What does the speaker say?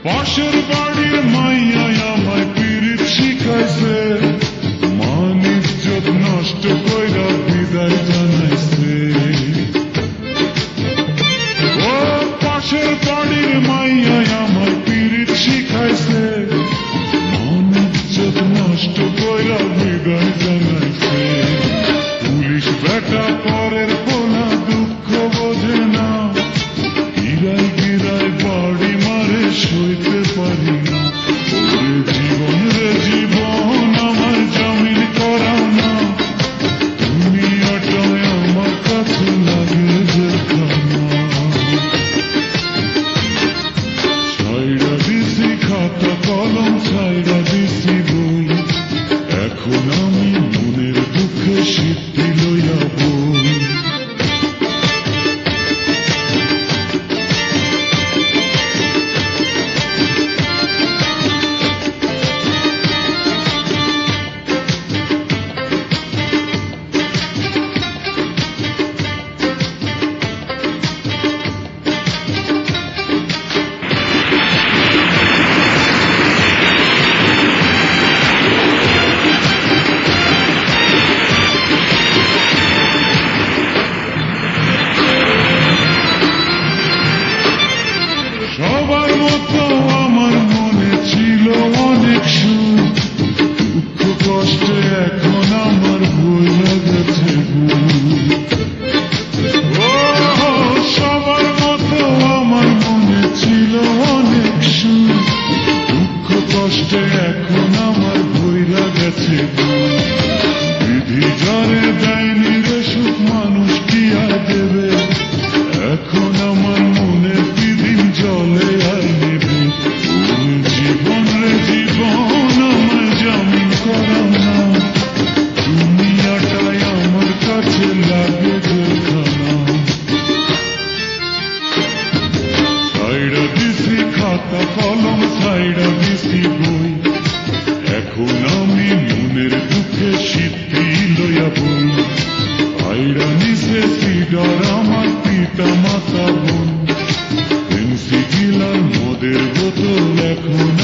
পাশের বাড়ির মাইয়া আমায় পিরিত শিখাইছে, মান ইজ্জত নষ্ট কইরা বিদায় জানাইছে। ও পাশের বাড়ির মাইয়া আমায় পিরিত শিখাইছে, মান ইজ্জত নষ্ট কইরা বিদায় জানাইছে। পুলিশ বেটা পরের পোলা দুঃখ বোঝে না, গিরায় গিরায় বাড়ি মারে সইতে পারি না। ওরে জীবন রে জীবন আমার জামিন করাও না, দুনিয়াটায় আমার কাছে লাগে যেখানা। ছাইড়া দিছি খাতা কলম, ছাইড়া দিছি বই, এখন আমি মনের দুঃখে সিদ্ধি লইয়া বই। সবার মতো আমার মনে ছিল অনেক সুখ, দুঃখ কষ্টে এখন আমার বইয়া গেছে বুক। ও সবার মতো আমার মনে ছিল অনেক সুখ, দুঃখ কষ্টে এখন আমার বইয়া গেছে বুক। বিধি যারে দেয়নি রে সুখ মানুষ কি আর দেবে, এখন আমার মনে দিন জলে আর নেবে। জীবন রে জীবন আমায় জামিন করাও না, দুনিয়াটাই আমার কাছে লাগে যেখানা। ছাইড়া দিছি খাতা কলম, ছাইড়া দিছি বই, এখন আমি মনের দুঃখে সিদ্ধি লইয়া বই। আইরা নিছে সিডর আমার পিতা মাতা বোন, পেন্সি গিলার মদের বোতল এখন